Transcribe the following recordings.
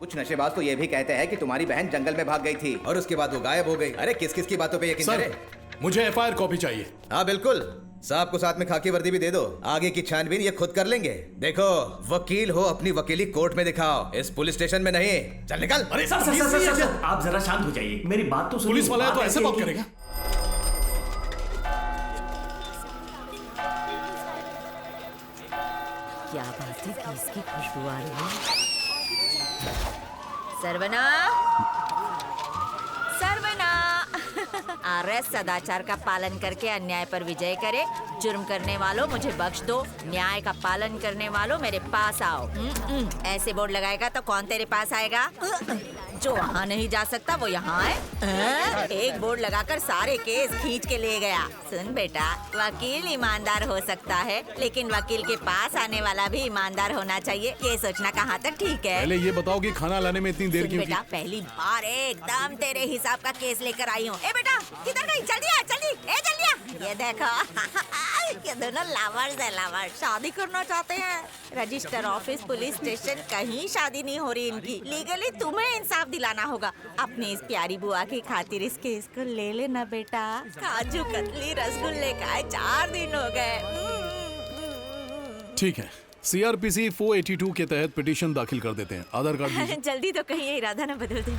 कुछ नशेबाज तो ये भी कहते हैं कि तुम्हारी बहन जंगल में भाग गई थी और उसके बाद वो गायब हो गई। अरे किस किस की बातों पे यकीन करें? मुझे एफआईआर कॉपी चाहिए। हाँ बिल्कुल, साहब को साथ में खाकी वर्दी भी दे दो। आगे की छानबीन ये खुद कर लेंगे। देखो, वकील हो, अपनी वकीली कोर्ट में दिखाओ, इस पुलिस स्टेशन में नहीं। चल निकल। अरे सर, आप जरा शांत हो जाइए, मेरी बात तो सुनिए। पुलिस वाला है तो ऐसे बात करेगा? क्या बात है, किसकी खुशबू आ रही है? सरवना, सरवना। अरे सदाचार का पालन करके अन्याय पर विजय करे। जुर्म करने वालों मुझे बख्श दो, न्याय का पालन करने वालों मेरे पास आओ। ऐसे बोर्ड लगाएगा तो कौन तेरे पास आएगा? जो वहाँ नहीं जा सकता वो यहाँ है। एक बोर्ड लगाकर सारे केस खींच के ले गया। सुन बेटा, वकील ईमानदार हो सकता है, लेकिन वकील के पास आने वाला भी ईमानदार होना चाहिए। ये सोचना कहाँ तक ठीक है? पहले ये बताओ कि खाना लाने में इतनी देर क्यों की? बेटा, पहली बार एकदम तेरे हिसाब का केस लेकर आई हूँ। ए बेटा, किधर गई? जल्दी आ, जल्दी, ए जल्दी आ। ये देखो, ये दोनों लवर्स है, लवर्स। शादी करना चाहते हैं। रजिस्टर ऑफिस, पुलिस स्टेशन, कहीं शादी नहीं हो रही इनकी। लीगली तुम्हें इंसाफ दिलाना होगा। अपनी इस प्यारी बुआ की खातिर इस केस को ले लेना बेटा। काजू कतली रसगुल्ले खाए 4 दिन हो गए। ठीक है, सीआरपीसी 482 के तहत पिटीशन दाखिल कर देते हैं। आधार कार्ड दीजिए। जल्दी तो कहीं ये इरादा न बदल दे।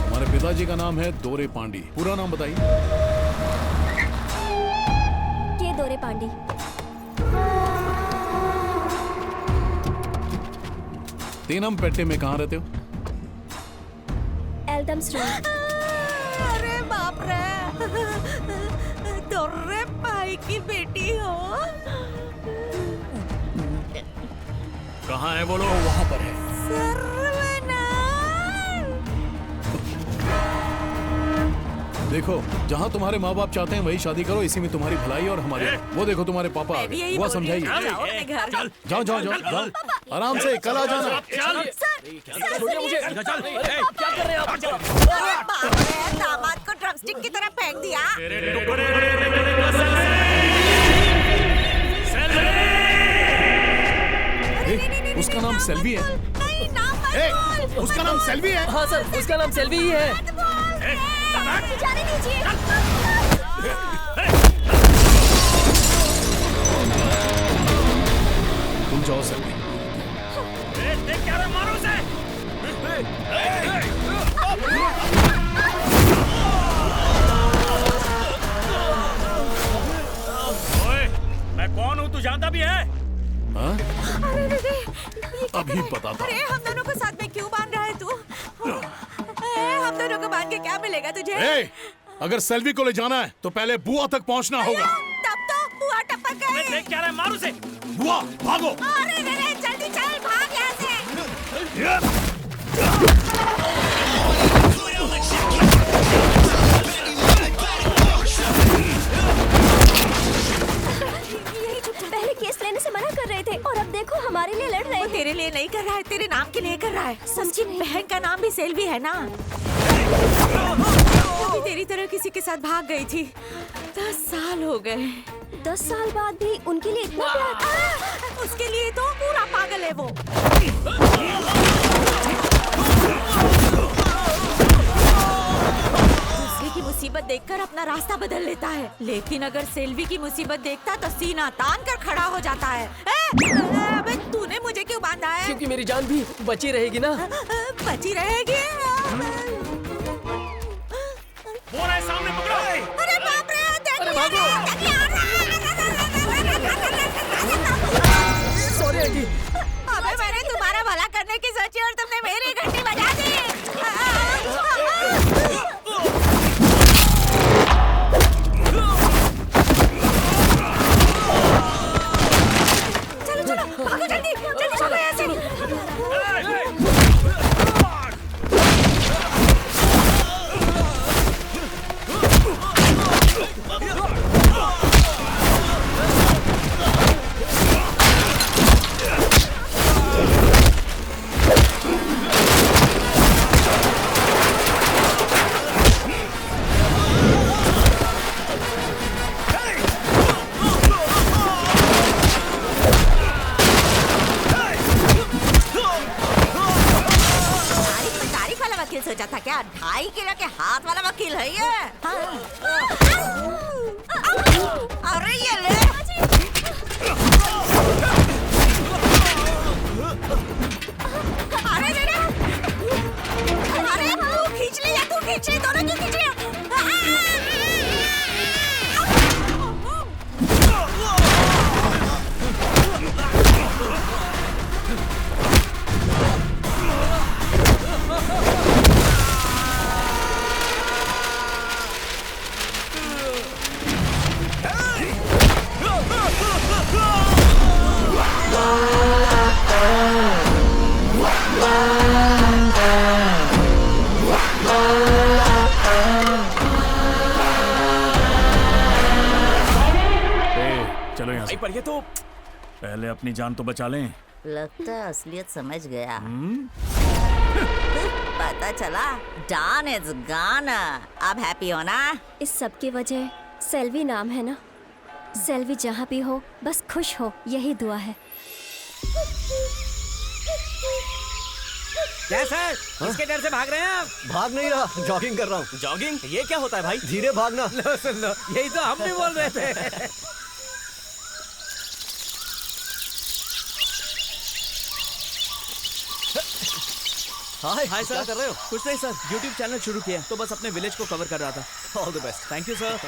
हमारे पिताजी का नाम है दोरे पांडी। पूरा नाम बताइए। के दोरे पांडी। तेनमपेट्टे में कहाँ रहते हो? एल्डमस्ट्रीम। अरे बाप रे, दोर्रे भाई की बेटी हो। कहाँ है बोलो? वहाँ पर है। देखो, जहाँ तुम्हारे माँ बाप चाहते हैं वही शादी करो, इसी में तुम्हारी भलाई और हमारी। वो देखो तुम्हारे पापा आ गए, वो समझाइए। जाओ जाओ जाओ जाओ, आराम से, कल आ जाना। छोड़िए मुझे। चल, क्या कर रहे हैं आप? दामाद को ड्रमस्टिक की तरह फेंक दिया। उसका नाम सेल्वी है। नहीं, नाम मत बोल। उसका नाम सेल्वी है। हाँ सर, उसका नाम सेल्वी ही है। जाने दीजिए। तुम जाओ सेल्वी। क्या रे, मारो उसे। ओए, मैं कौन हूँ तू जानता भी है? हाँ? अरे अभी बताता। अरे हम दोनों को साथ में क्यों बांध रहा है तू? हम दोनों को बांध के क्या मिलेगा तुझे? अगर सेल्वी को ले जाना है तो पहले बुआ तक पहुंचना होगा। तब तो बुआ टपक गई। देख क्या रहा है, मारो उसे। बुआ भागो। अरे जल्दी चल, भाग यहाँ से। यही जो पहले केस लेने से मना कर रहे थे और अब देखो हमारे लिए लड़ रहे हैं। तेरे लिए नहीं कर रहा है, तेरे नाम के लिए कर रहा है। समझी नहीं। बहन का नाम भी सेल्वी है ना? अभी तेरी तरह किसी के साथ भाग गई थी। 10 साल हो गए। 10 साल बाद भी उनके लिए इतना प्यार। उसके लिए तो पूरा पागल है वो। दूसरे की मुसीबत देखकर अपना रास्ता बदल लेता है, लेकिन अगर सेल्वी की मुसीबत देखता तो सीना तान कर खड़ा हो जाता है। अबे तूने मुझे क्यों बांधा है? क्योंकि मेरी जान भी बची रहेगी ना। बची रहेगी। वो रहा है सामने, पकड़ो। अरे बाप रे, देख अरे भागो। Sorry aunty. अबे मैंने तुम्हारा भला करने की सोची और तुमने मेरी घंटी बजा दी। चलो चलो, भागो जल्दी, जल्दी भागो यहाँ से। सोचा था क्या 2.5 किलो के हाथ वाला वकील है ये? अरे ये ले। अरे रे रे। अरे तू खींच ले या तू खींच ले, दोनों क्यों खींच रहे हो? चलो यहाँ से। पर ये तो पहले अपनी जान तो बचा लें। लगता है असलियत समझ गया। पता चला डॉन इज गॉन। अब हैप्पी हो ना? इस सब की वजह सेल्वी नाम है ना। सेल्वी जहाँ भी हो बस खुश हो, यही दुआ है। क्या सर, किसके डर से भाग रहे हैं आप? भाग नहीं रहा, जॉगिंग कर रहा हूँ। जॉगिंग? ये क्या होता है भाई? धीरे भागना। लो सुन लो, यही तो हम भी बोल रहे थे। हाय हाय क्या सर, कर रहे हो? कुछ नहीं सर, YouTube चैनल शुरू किया तो बस अपने विलेज को कवर कर रहा था। All the best. Thank you sir.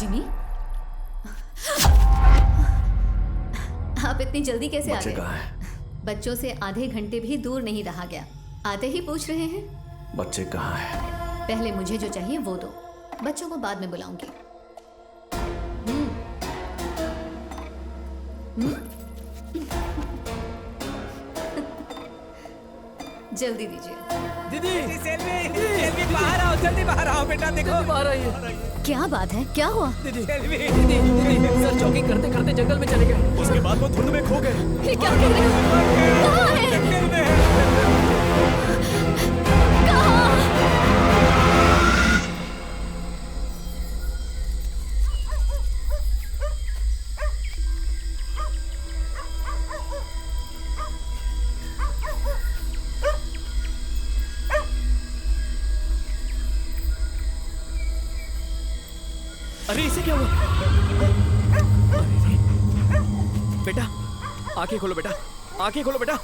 Jimmy, आप इतनी जल्दी कैसे आ गए? बच्चों से आधे घंटे भी दूर नहीं रहा गया। आते ही पूछ रहे हैं बच्चे कहाँ हैं? पहले मुझे जो चाहिए वो दो, बच्चों को बाद में बुलाऊंगी। जल्दी दीजिए। दीदी, सेल्वी बाहर आओ, जल्दी बाहर आओ बेटा, देखो बाहर आइए। क्या बात है, क्या हुआ? सेल्वी, सर जॉगिंग करते करते जंगल में चले गए, उसके बाद वो धुंध में खो गए। ये क्या कर रहे हो? कहाँ है? अरे इसे क्या हुआ? बेटा आंखें खोलो, बेटा आंखें खोलो बेटा।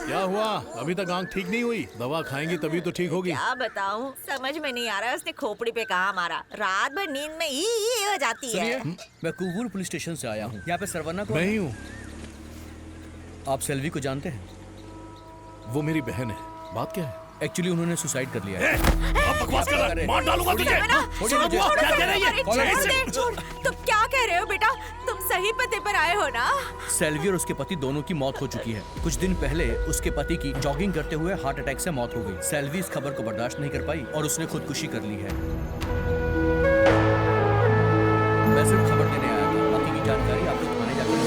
क्या हुआ? अभी तक आंख ठीक नहीं हुई? दवा खाएंगी तभी तो ठीक होगी। क्या बताऊं, समझ में नहीं आ रहा है उसने खोपड़ी पे कहाँ मारा। रात भर नींद में ही हो जाती है। मैं कुवूर पुलिस स्टेशन से आया हूँ। यहाँ पे सरवना को मैं ही हूँ। आप सेल्वी को जानते हैं? वो मेरी बहन है। बात क्या है? एक्चुअली उन्होंने सुसाइड कर लिया है। अब बकवास कर रहा है। मार डालूंगा तुझे। क्या कह रही है? तुम क्या कह रहे हो बेटा? तुम सही पते पर आए हो ना? सेल्वी और उसके पति दोनों की मौत हो चुकी है। कुछ दिन पहले उसके पति की जॉगिंग करते हुए हार्ट अटैक से मौत हो गई। सेल्वी इस खबर को बर्दाश्त नहीं कर पाई और उसने खुदकुशी कर ली है। मैं सिर्फ खबर देने आया था, बाकी की जानकारी आप लोग थाने जाकर।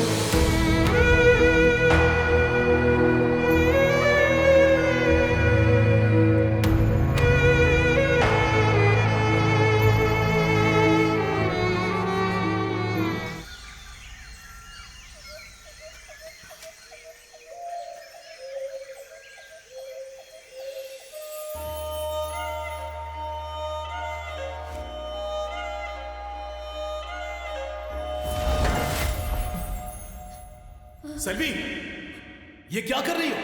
सेल्वी, ये क्या कर रही हो?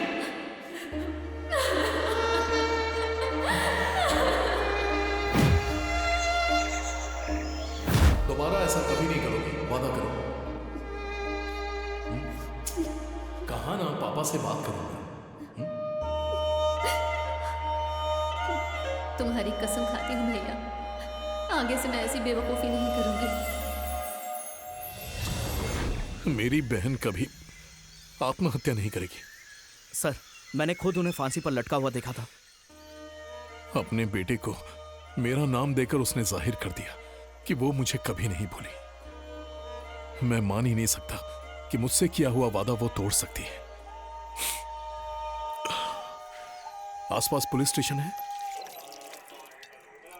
दोबारा ऐसा कभी नहीं करोगे, वादा करो। कहा ना पापा से बात करूंगा। तुम्हारी कसम खाती हूँ भैया, आगे से मैं ऐसी बेवकूफ़ी नहीं करूंगी। मेरी बहन कभी आत्महत्या नहीं करेगी। सर, मैंने खुद उन्हें फांसी पर लटका हुआ देखा था। अपने बेटे को मेरा नाम देकर उसने जाहिर कर दिया कि वो मुझे कभी नहीं भूली। मैं मान ही नहीं सकता कि मुझसे किया हुआ वादा वो तोड़ सकती है। आसपास पुलिस स्टेशन है।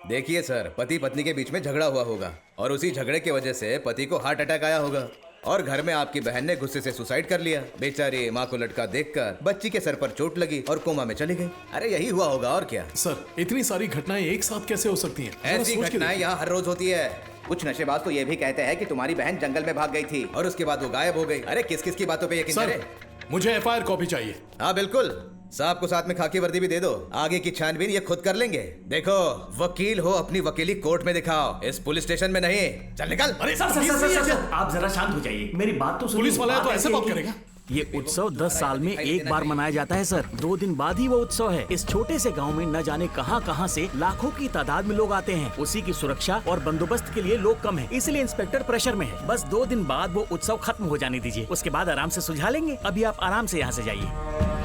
देखिए सर, पति पत्नी के बीच में झगड़ा हुआ होगा और उसी झगड़े की वजह से पति को हार्ट अटैक आया होगा और घर में आपकी बहन ने गुस्से से सुसाइड कर लिया। बेचारी माँ को लटका देखकर बच्ची के सर पर चोट लगी और कोमा में चली गई। अरे यही हुआ होगा और क्या। सर, इतनी सारी घटनाएं एक साथ कैसे हो सकती हैं? जरा ऐसी सोच के घटनाएं देखिए। यहाँ हर रोज होती है। कुछ नशेबाज तो ये भी कहते हैं कि तुम्हारी बहन जंगल में भाग गई थी और उसके बाद वो गायब हो गई। अरे किस किस की बातों पे यकीन सर, करें? मुझे एफआईआर कॉपी चाहिए। हाँ बिल्कुल, साहब को साथ में खाकी वर्दी भी दे दो। आगे की छानबीन ये खुद कर लेंगे। देखो, वकील हो अपनी वकीली कोर्ट में दिखाओ, इस पुलिस स्टेशन में नहीं। चल निकल। अरे सर, आप जरा शांत हो जाइए, मेरी बात तो सुनिए। पुलिस वाला है तो बात ऐसे है बात कि- करेगा? ये उत्सव 10 साल में एक बार मनाया जाता है सर। 2 दिन बाद ही वो उत्सव है। इस छोटे से गांव में न जाने कहां से लाखों की तादाद में लोग आते हैं। उसी की सुरक्षा और बंदोबस्त के लिए लोग कम हैं, इसलिए इंस्पेक्टर प्रेशर में है। बस 2 दिन बाद वो उत्सव खत्म हो जाने दीजिए, उसके बाद आराम से सुलझा लेंगे। अभी आप आराम से यहाँ से जाइए।